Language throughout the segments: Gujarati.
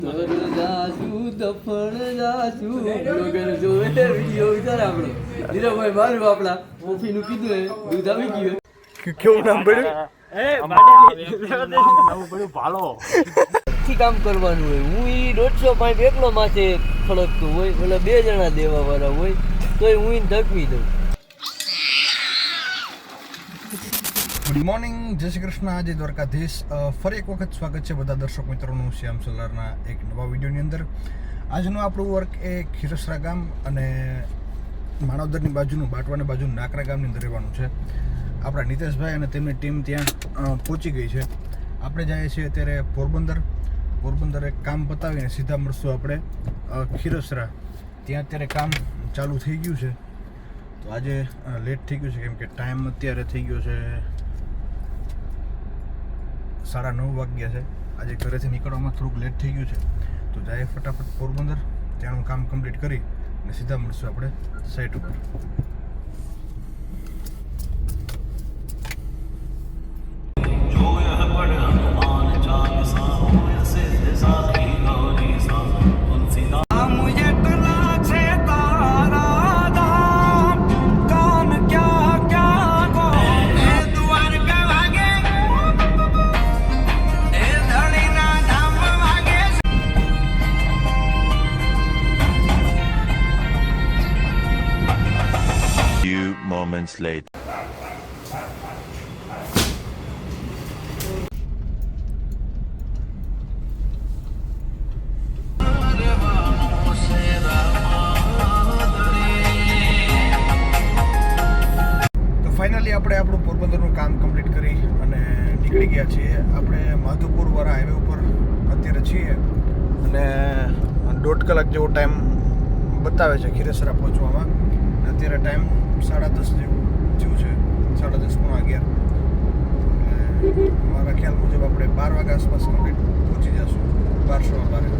દફણ જાશું બ્લોગર જોવે વિડિયો વિચાર આપણો નીરવભાઈ મારું આપણા મોફીનું કીધું હે દૂધ આવી ગયું કેવું નામ પડ્યું ભાલો થી કામ કરવાનું હોય હું ઈ 150 પાઇપ એકલો માથે ખળકતો હોય એટલે બે જણા દેવા વાળા હોય તોય હું ઈને ધકવી દઉં. ગુડ મોર્નિંગ, જય શ્રી કૃષ્ણ, આજે દ્વારકાધીશ. ફરી એક વખત સ્વાગત છે બધા દર્શક મિત્રોનું શ્યામ સોલારના એક નવા વિડીયોની અંદર. આજનું આપણું વર્ક એ ખીરસરા ગામ અને માનવદરની બાજુનું બાટવાની બાજુનું નાકરા ગામની અંદર રહેવાનું છે. આપણા નીતેશભાઈ અને તેમની ટીમ ત્યાં પહોંચી ગઈ છે. આપણે જઈએ છીએ અત્યારે પોરબંદર એક કામ પતાવીને સીધા મળશું આપણે ખીરસરા. ત્યાં અત્યારે કામ ચાલુ થઈ ગયું છે. તો આજે લેટ થઈ ગયું છે કેમ કે ટાઈમ અત્યારે થઈ ગયો છે 9:30 વાગ્યા છે. આજે ઘરેથી નીકળવામાં થોડુંક લેટ થઈ ગયું છે. તો જાય ફટાફટ પોરબંદર, ત્યાંનું કામ કમ્પ્લીટ કરી અને સીધા મળશું આપણે સાઇટ ઉપર. Moments later. ફાઇનલી આપણે આપણું પોરબંદરનું કામ કમ્પ્લીટ કરી અને નીકળી ગયા છીએ. આપણે માધુપુર વાળા હાઈવે ઉપર અત્યારે છીએ અને 1.5 કલાક જેવો ટાઈમ બતાવે છે ખીરસરા પહોંચવામાં. અત્યારે ટાઈમ 10:30 જેવું છે, 10:30-11. મારા ખ્યાલ મુજબ આપણે 12 વાગ્યા આસપાસ કમ્પ્લીટ પહોંચી જશું. 12:12.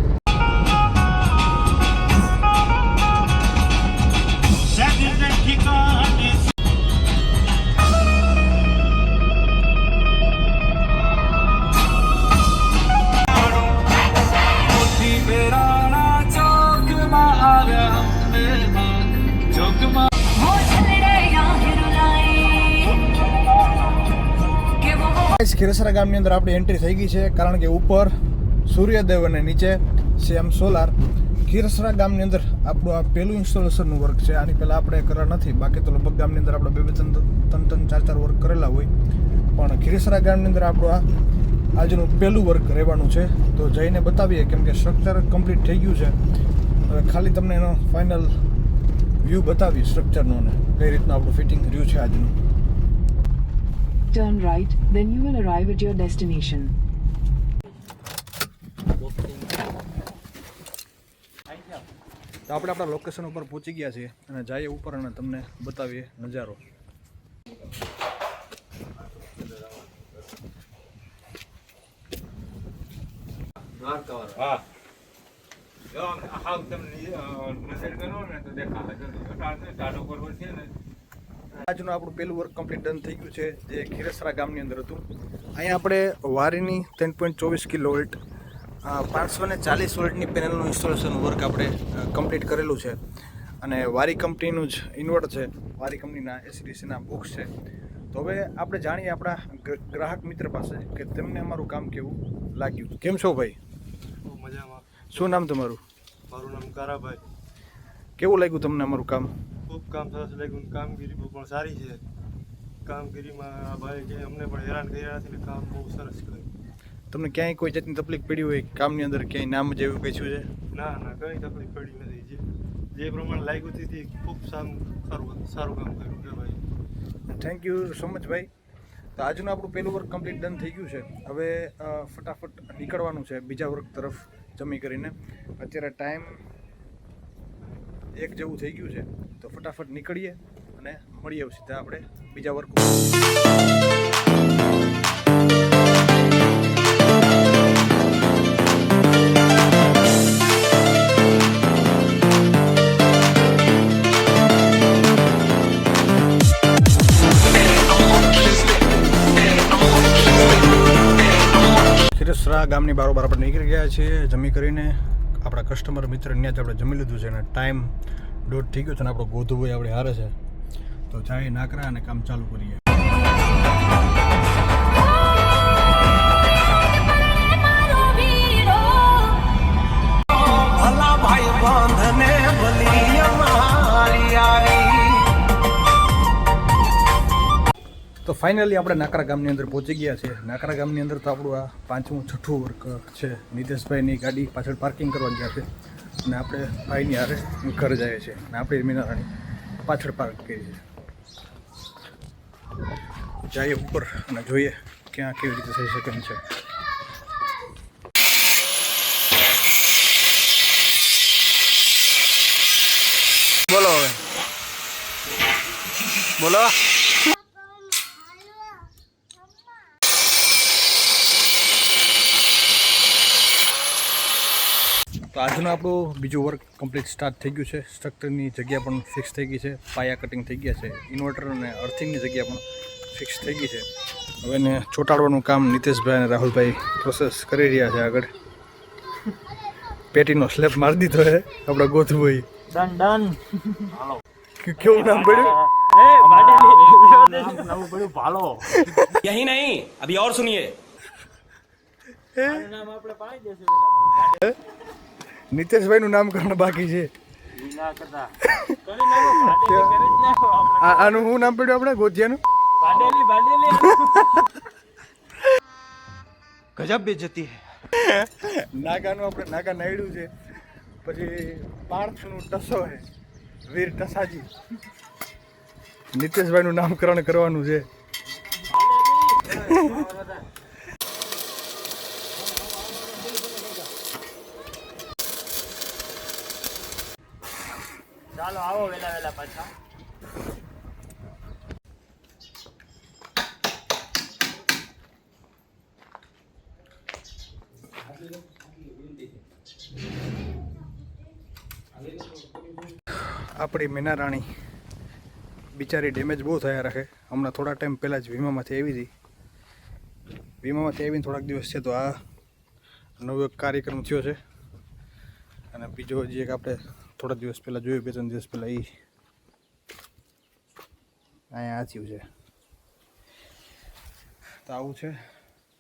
ખીરસરા ગામની અંદર આપણી એન્ટ્રી થઈ ગઈ છે, કારણ કે ઉપર સૂર્યદેવ અને નીચે શ્યામ સોલાર. ખીરસરા ગામની અંદર આપણું આ પહેલું ઇન્સ્ટોલેશનનું વર્ક છે. આની પહેલાં આપણે કરેલા નથી, બાકી તો લગભગ ગામની અંદર આપણે 2-3 વર્ક કરેલા હોય, પણ ખીરસરા ગામની અંદર આપણું આજનું પહેલું વર્ક રહેવાનું છે. તો જઈને બતાવીએ, કેમ કે સ્ટ્રક્ચર કમ્પ્લીટ થઈ ગયું છે. હવે ખાલી તમને એનો ફાઇનલ વ્યૂ બતાવીએ સ્ટ્રક્ચરનો અને કઈ રીતનું આપણું ફિટિંગ રહ્યું છે આજનું. Turn right, then you will arrive at your destination. તો આપણે આપણા લોકેશન ઉપર પહોંચી ગયા છીએ અને જઈએ ઉપર અને તમને બતાવીએ નજારો. આજનું આપણું પહેલું વર્ક કમ્પ્લીટ ડન થઈ ગયું છે, જે ખીરસરા ગામની અંદર હતું. અહીંયા આપણે વારીની 3.24 કિલોવોલ્ટ 540 વોલ્ટની પેનલનું ઇન્સ્ટોલેશન વર્ક આપણે કમ્પ્લીટ કરેલું છે. અને વારી કંપનીનું જ ઇન્વર્ટર છે, વારી કંપનીના એસીડીસીના બોક્સ છે. તો હવે આપણે જાણીએ આપણા ગ્રાહક મિત્ર પાસે કે તેમને અમારું કામ કેવું લાગ્યું. કેમ છો ભાઈ? મજામાં. શું નામ તમારું? મારું નામ કારાભાઈ. કેવું લાગ્યું તમને અમારું કામ? ખૂબ કામ સરસ લાગ્યું, કામગીરી પણ સારી છે. કામગીરીમાં આ ભાઈ કે અમને પણ હેરાન કર્યા નથી ને કામ બહુ સરસ કર્યું. તમને ક્યાંય કોઈ જાતની તકલીફ પડી હોય કામની અંદર, ક્યાંય નામ જેવું કઈ છે? ના કંઈ તકલીફ પડી નથી. જે પ્રમાણે લાગ્યું હતી ખૂબ સારું કામ કર્યું છે ભાઈ. થેન્ક યુ સો મચ ભાઈ. તો આજનું આપણું પહેલું વર્ક કમ્પ્લીટ ડન થઈ ગયું છે. હવે ફટાફટ નીકળવાનું છે બીજા વર્ક તરફ જમી કરીને. અત્યારે ટાઈમ 1 જેવું થઈ ગયું છે. તો ફટાફટ નીકળીએ અને મળીએ સીધા આપણે બીજા વર્ક ઉપર. ગામની બારોબાર આપણે નીકળી ગયા છીએ જમી કરીને. આપણા કસ્ટમર મિત્ર ત્યાં જ આપણે જમી લીધું છે અને ટાઈમ 1:30 થઈ ગયો છે અને આપણો ગોધુભાઈ આપણે હારે છે. તો જાય નાકરા અને કામ ચાલુ કરીએ. તો ફાઇનલી આપણે નાકરા ગામની અંદર પહોંચી ગયા છે. નાકરા ગામની અંદર તો આપણું આ 5મું 6ઠું વર્ક છે. નીતેશભાઈની ગાડી પાછળ પાર્કિંગ કરવા ગયા છે અને આપણે ભાઈની હારે ઘર જઈએ છીએ અને આપણે મીનારાણી પાછળ પાર્ક કરી છે. જઈએ ઉપર અને જોઈએ ક્યાં કેવી રીતે થઈ શકે એમ છે. બોલો હવે બોલો. તો આજનું આપણું બીજું વર્ક કમ્પ્લીટ સ્ટાર્ટ થઈ ગયું છે. સ્ટ્રક્ચરની જગ્યા પણ ફિક્સ થઈ ગઈ છે. પાયા કટિંગ થઈ ગયા છે. ઇન્વર્ટર અને અર્થિંગની જગ્યા પણ ફિક્સ થઈ ગઈ છે. હવે એને ચોંટાડવાનું કામ નીતેશભાઈ અને રાહુલભાઈ પ્રોસેસ કરી રહ્યા છે. આગળ પેટીનો સ્લેબ મારી દીધો છે આપણા ગોથુભાઈ. ડન કેવું નામ પડ્યું? ભાલો. यही नहीं अभी और सुनिए નામ આપણે પાડી દેશું. નીતેશભાઈનું નામકરણ બાકી છે. ના કરતા કરી નાખો. આનું શું નામ પડ્યું આપણે ગોધિયાનું? બાડેલી गजब बेइज्जती है નાગાનું આપણે નાગા નાયડું છે. પછી પાર્થનું ટસો છે વીર ટસાજી. નીતેશભાઈનું નામકરણ કરવાનું છે. ચાલો આવો વેલા પાછા. આપણી મીનારાણી બિચારી ડેમેજ બહુ થયા રાખે. હમણાં થોડા ટાઈમ પહેલાં જ વીમામાંથી આવી હતી. વીમામાંથી આવીને થોડાક દિવસ છે તો આ નવો એક કાર્યક્રમ થયો છે. અને બીજો હજી એક આપણે થોડા દિવસ પહેલાં જોયું, 2-3 દિવસ પહેલાં એ અહીંયા આ થયું છે. તો આવું છે.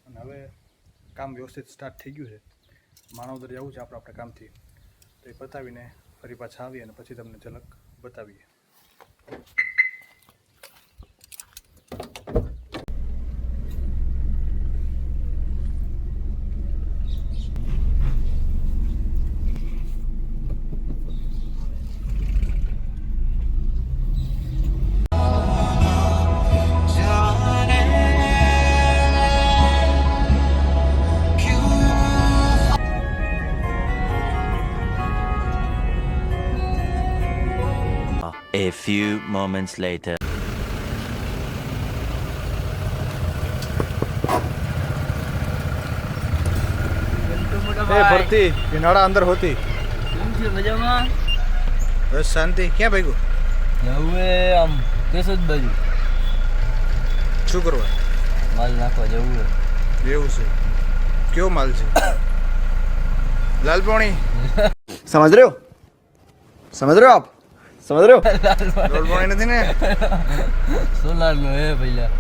અને હવે કામ વ્યવસ્થિત સ્ટાર્ટ થઈ ગયું છે. માનવદર જવું છે આપણે કામથી. તો એ પતાવીને ફરી પાછા આવીએ અને પછી તમને ઝલક બતાવીએ. A few moments later. ભરતી નાળા અંદર હોતી. કેમ છે મજામાં? બસ શાંતિ. ક્યાં ભાગ્યું? હવે આમ કેશોદ બાજુ શું કરવા? માલ નાખવા જવું છે. એવું છે? કેવો માલ છે? લાલ પાણી समझ रहे हो आप समझ रहे हो લાલ પાણી નથી ને? સોલાર નો હે ભઈલા.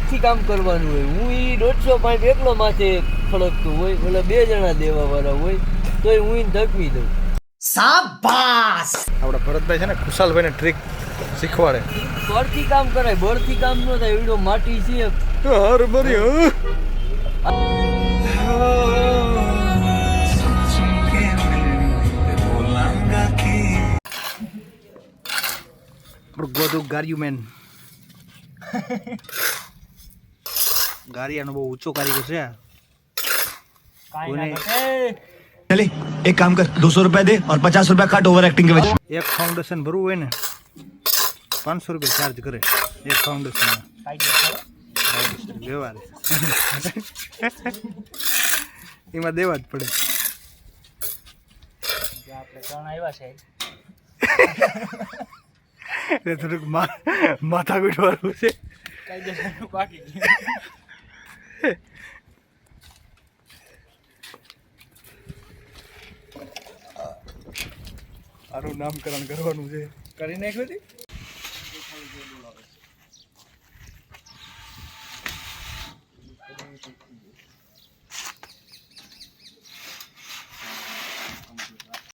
થી કામ કરવાનું હોય. હું ઈ 150 પાઇપ એકલો માથે ખડકતું હોય, ઓલા 2 જણા દેવા વાળા હોય, તોય હું ઈને ધકવી દઉં. આપણા ભરતભાઈ છે ને ખુશાલભાઈને ટ્રીક શીખવાડે. બળથી કામ કરાય, બળથી કામ ન થાય. એવડો માટી છે. હર બરી ગોદું ગાર્યું મેન. ગારિયાનો બહુ ઊંચો કારીગર છે. चले एक काम कर 200 रुपया दे और 50 रुपया काट ओवर एक्टिंग के वजह એક ફાઉન્ડેશન ભરવું હોય ને 500 રૂપિયા ચાર્જ કરે એક ફાઉન્ડેશન વ્યવહાર એમાં દેવા જ પડે. આપણે 3 આવ્યા છે. એ થોડુંક માથા ગોઠવાનું છે. કાયદેસરનું બાકી. આનું નામકરણ કરવાનું છે. કરી નાખ્યું હતી.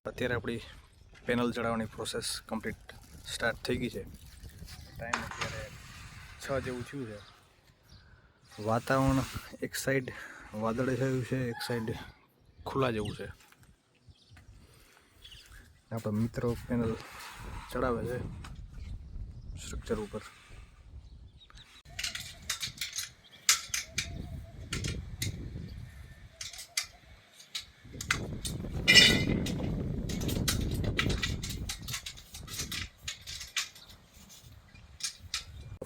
અત્યારે આપણી પેનલ ચડાવવાની પ્રોસેસ કમ્પ્લીટ સ્ટાર્ટ થઈ ગઈ છે. ટાઈમ અત્યારે 6 જેવું થયું છે. વાતાવરણ એક સાઈડ વાદળે થયું છે, એક સાઈડ ખુલ્લા જેવું છે. આપણા મિત્રો પેનલ ચડાવે છે સ્ટ્રક્ચર ઉપર.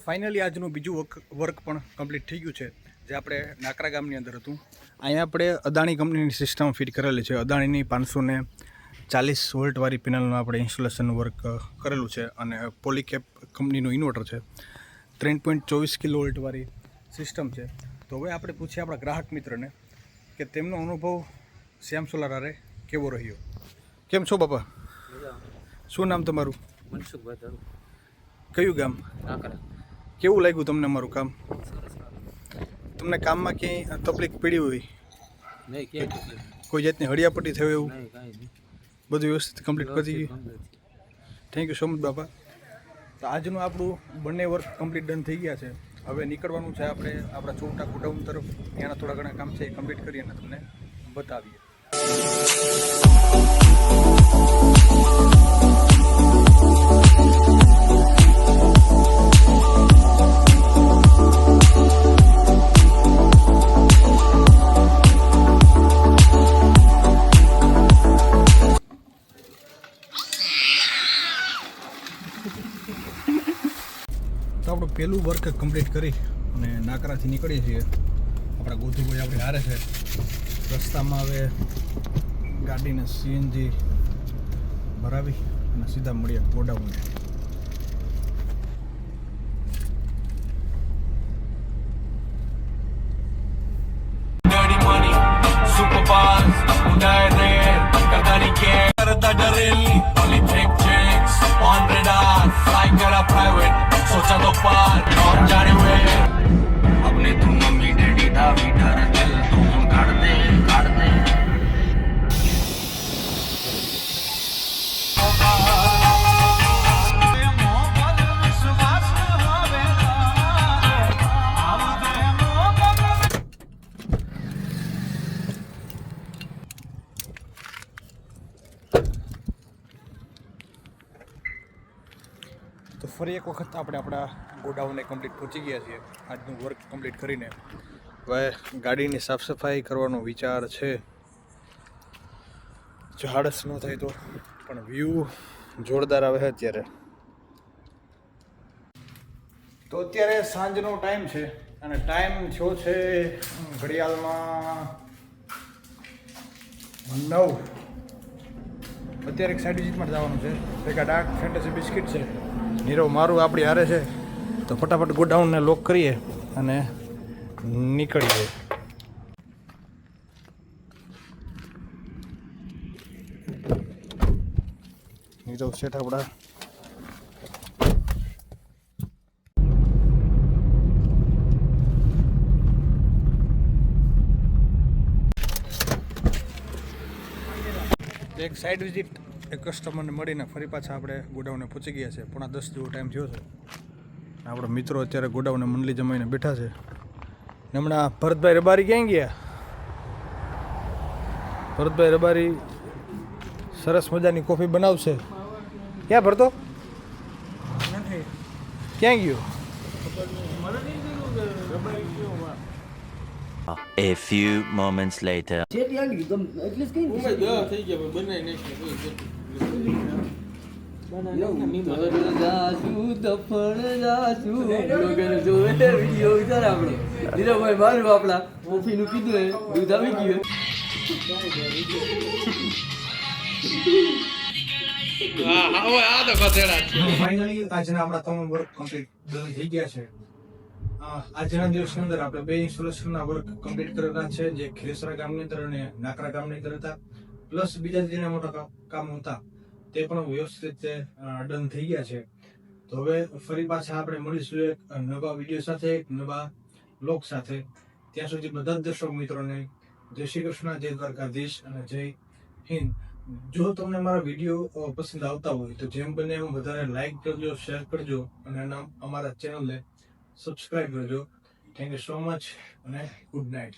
ફાઇનલી આજનું બીજું વર્ક પણ કમ્પ્લીટ થઈ ગયું છે, જે આપણે નાકરા ગામની અંદર હતું. અહીંયા આપણે અદાણી કંપનીની સિસ્ટમ ફિટ કરેલી છે. અદાણીની 540 વોલ્ટવાળી પેનલનું આપણે ઇન્સ્ટોલેશન વર્ક કરેલું છે અને પોલીકેપ કંપનીનું ઇન્વર્ટર છે. 3.24 કિલો વોલ્ટવાળી સિસ્ટમ છે. તો હવે આપણે પૂછીએ આપણા ગ્રાહક મિત્રને કે તેમનો અનુભવ શ્યામ સોલાર હારે કેવો રહ્યો. કેમ છો બાપા? શું નામ તમારું? મનસુખભાઈ ધરું, કયું ગામ? નાકરા. કેવું લાગ્યું તમને અમારું કામ? તમને કામમાં ક્યાંય તકલીફ પડી હોય? નહીં, ક્યાં કોઈ જાતની હળિયાપટ્ટી થયું એવું? નહીં, કાંઈ નહીં. બધું વ્યવસ્થિત કમ્પ્લીટ કરી ગયું? થેન્ક યુ સો મચ બાપા. તો આજનું આપણું બંને વર્ક કમ્પ્લીટ ડન થઈ ગયા છે. હવે નીકળવાનું છે આપણે આપણા ચોટા ગોડાઉન તરફ. ત્યાંના થોડા ઘણા કામ છે એ કમ્પ્લીટ કરી અને તમને બતાવીએ. તો આપણું પહેલું વર્ક કમ્પ્લીટ કરી અને નાકરાથી નીકળીએ છીએ. આપણા ગોધુભાઈ આપણે હારે છે. રસ્તામાં હવે ગાડીને સીએનજી ભરાવી અને સીધા મળીએ ગોડાઉને. Dirty money, super bars, direct, Kadani care, the drill, only take checks, on radar, fly kara private, socha to par, on jane हुए, अपने तुम मम्मी डैडी दावी डर दिल तुम काट दे, काट दे. તો ફરી એક વખત આપણે આપણા ગોડાઉને કમ્પ્લીટ પહોંચી ગયા છીએ. આજનું વર્ક કમ્પ્લીટ કરીને હવે ગાડીની સાફ સફાઈ કરવાનો વિચાર છે. જો આળસ ન થાય તો. પણ વ્યૂ જોરદાર આવે છે અત્યારે. તો અત્યારે સાંજનો ટાઈમ છે અને ટાઈમ થયો છે ઘડિયાળમાં 9. અત્યારે એક સાઈડ વિઝિટમાં જવાનું છે. ભેગા ડાર્ક ફેન્ટસી બિસ્કિટ છે. નીરવ મારું આપણી હારે છે. તો ફટાફટ ગોડાઉનને લોક કરીએ અને નીકળીએ. નીરવ શેઠ આપણા એક સાઈડ વિઝિટ એક કસ્ટમરને મળીને ફરી પાછા આપણે ગોડાઉને પહોંચી ગયા છે. 9:30 જેવો ટાઈમ થયો છે. આપણા મિત્રો અત્યારે ગોડાઉને મંડલી જમાઈને બેઠા છે. ને હમણાં ભરતભાઈ રબારી ક્યાં ગયા? ભરતભાઈ રબારી સરસ મજાની કોફી બનાવશે. ક્યાં ભરતો? ક્યાં ગયો? A few moments later. Niravbhai મારું આપણા કોફીનું કીધું એ દૂધ આવી ગયું. ફાઇનલી આજના આપણા તમામ વર્ક કમ્પ્લીટ થઈ ગયા છે. આજના દિવસની અંદર આપણે 2 ઇન્સ્ટોલેશનના વર્ક કમ્પ્લીટ કરેલા છે, જે ખીરસરા ગામની અંદર અને નાકરા ગામની અંદર હતા. પ્લસ બીજા જે મોટા કામો હતા તે પણ વ્યવસ્થિત રીતે ડન થઈ ગયા છે. તો હવે ફરી પાછા આપણે મળીશું એક નવા વિડીયો સાથે, એક નવા બ્લોગ સાથે. ત્યાં સુધી બધા જ દર્શક મિત્રોને જય શ્રી કૃષ્ણ, જય દ્વારકાધીશ અને જય હિન્દ. જો તમને મારા વિડીયો પસંદ આવતા હોય તો જેમ બને એમ વધારે લાઈક કરજો, શેર કરજો અને અમારા ચેનલને સબસ્ક્રાઈબ કરજો. થેન્ક યુ સો મચ અને ગુડ નાઇટ.